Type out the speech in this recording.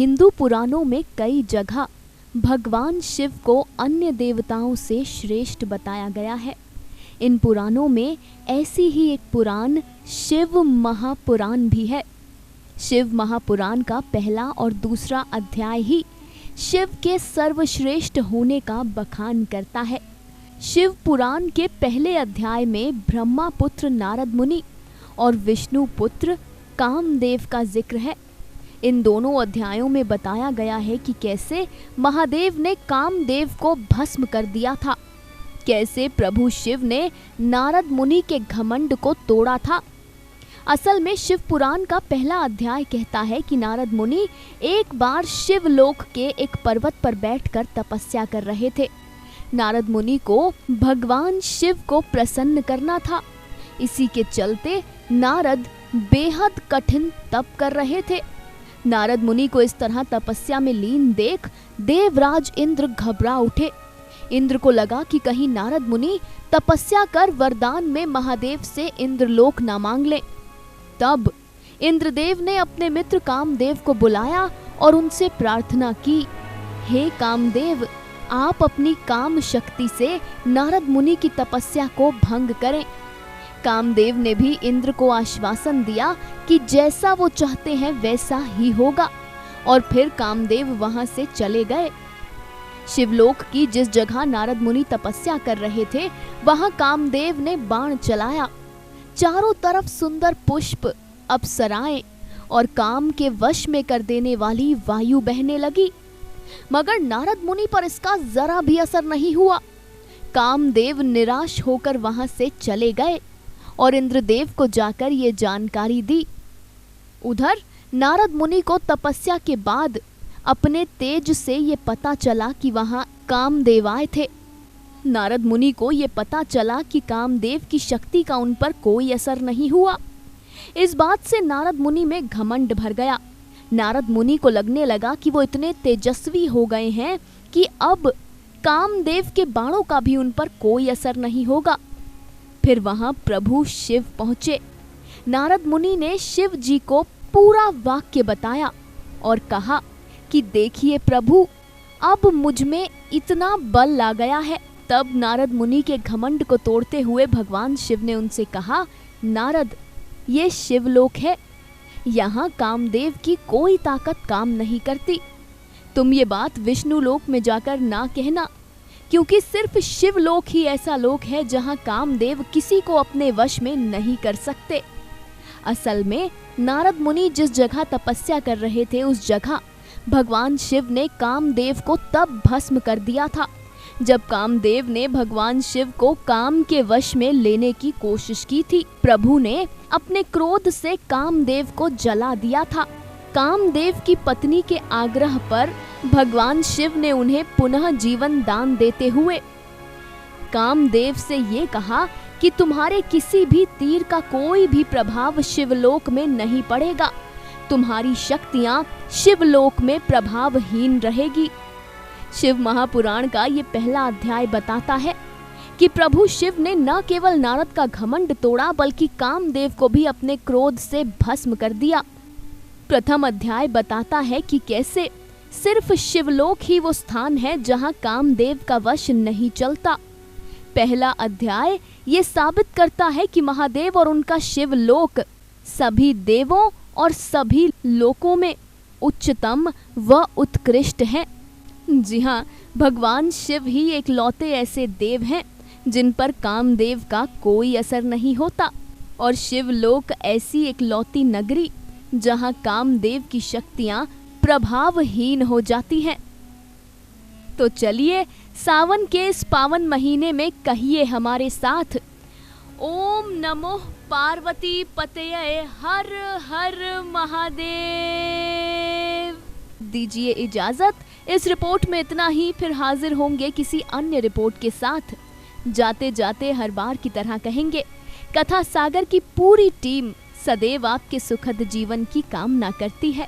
हिंदू पुराणों में कई जगह भगवान शिव को अन्य देवताओं से श्रेष्ठ बताया गया है। इन पुराणों में ऐसी ही एक पुराण शिव महापुराण भी है। शिव महापुराण का पहला और दूसरा अध्याय ही शिव के सर्वश्रेष्ठ होने का बखान करता है। शिव पुराण के पहले अध्याय में ब्रह्मा पुत्र नारद मुनि और विष्णु पुत्र कामदेव का जिक्र है। इन दोनों अध्यायों में बताया गया है कि कैसे महादेव ने कामदेव को भस्म कर दिया था, कैसे प्रभु शिव ने नारद मुनि के घमंड को तोड़ा था। असल में शिव पुराण का पहला अध्याय कहता है कि नारद मुनि एक बार शिवलोक के एक पर्वत पर बैठकर तपस्या कर रहे थे। नारद मुनि को भगवान शिव को प्रसन्न करना था। इसी के चलते नारद बेहद कठिन तप कर रहे थे। नारद मुनि को इस तरह तपस्या में लीन देख देवराज इंद्र घबरा उठे। इंद्र को लगा कि कहीं नारद मुनि तपस्या कर वरदान में महादेव से इंद्रलोक न मांग ले। तब इंद्रदेव ने अपने मित्र कामदेव को बुलाया और उनसे प्रार्थना की, हे कामदेव, आप अपनी काम शक्ति से नारद मुनि की तपस्या को भंग करें। कामदेव ने भी इंद्र को आश्वासन दिया कि जैसा वो चाहते हैं वैसा ही होगा, और फिर कामदेव वहां से चले गए। शिवलोक की जिस जगह नारद मुनि तपस्या कर रहे थे वहां कामदेव ने बाण चलाया। चारों तरफ सुंदर पुष्प, अप्सराएं और काम के वश में कर देने वाली वायु बहने लगी, मगर नारद मुनि पर इसका जरा भी असर नहीं हुआ। कामदेव निराश होकर वहां से चले गए और इंद्रदेव को जाकर ये जानकारी दी। उधर नारद मुनि को तपस्या के बाद अपने तेज से ये पता चला कि वहां कामदेव आए थे। नारद मुनि को ये पता चला कि कामदेव की शक्ति का उन पर कोई असर नहीं हुआ। इस बात से नारद मुनि में घमंड भर गया। नारद मुनि को लगने लगा कि वो इतने तेजस्वी हो गए हैं कि अब कामदेव के बाणों का भी उन पर कोई असर नहीं होगा। फिर वहां प्रभु शिव पहुंचे। नारद मुनि ने शिव जी को पूरा वाक्य बताया और कहा कि देखिए प्रभु, अब मुझ में इतना बल आ गया है। तब नारद मुनि के घमंड को तोड़ते हुए भगवान शिव ने उनसे कहा, नारद, ये शिवलोक है, यहाँ कामदेव की कोई ताकत काम नहीं करती। तुम ये बात विष्णु लोक में जाकर ना कहना, क्योंकि सिर्फ शिवलोक ही ऐसा लोक है जहाँ कामदेव किसी को अपने वश में नहीं कर सकते। असल में नारद मुनि जिस जगह तपस्या कर रहे थे उस जगह भगवान शिव ने कामदेव को तब भस्म कर दिया था जब कामदेव ने भगवान शिव को काम के वश में लेने की कोशिश की थी। प्रभु ने अपने क्रोध से कामदेव को जला दिया था। कामदेव की पत्नी के आग्रह पर भगवान शिव ने उन्हें पुनः जीवन दान देते हुए कामदेव से ये कहा कि तुम्हारे किसी भी तीर का कोई भी प्रभाव शिवलोक में नहीं पड़ेगा। तुम्हारी शक्तियां शिवलोक में प्रभावहीन रहेगी। शिव महापुराण का ये पहला अध्याय बताता है कि प्रभु शिव ने न केवल नारद का घमंड तोड़ा बल्कि कामदेव को भी अपने क्रोध से भस्म कर दिया। प्रथम अध्याय बताता है कि कैसे सिर्फ शिवलोक ही वो स्थान है जहां कामदेव का वश नहीं चलता। पहला अध्याय ये साबित करता है कि महादेव और उनका शिवलोक सभी देवों और सभी लोकों में उच्चतम व उत्कृष्ट है। जी हाँ, भगवान शिव ही एक लौते ऐसे देव हैं जिन पर कामदेव का कोई असर नहीं होता, और शिवलोक ऐसी एक लौती नगरी जहाँ कामदेव की शक्तियाँ प्रभावहीन हो जाती हैं। तो चलिए सावन के इस पावन महीने में कहिए हमारे साथ, ओम नमो पार्वती पतये हर हर महादेव। दीजिए इजाजत, इस रिपोर्ट में इतना ही। फिर हाजिर होंगे किसी अन्य रिपोर्ट के साथ। जाते जाते हर बार की तरह कहेंगे, कथा सागर की पूरी टीम सदैव आपके सुखद जीवन की कामना करती है।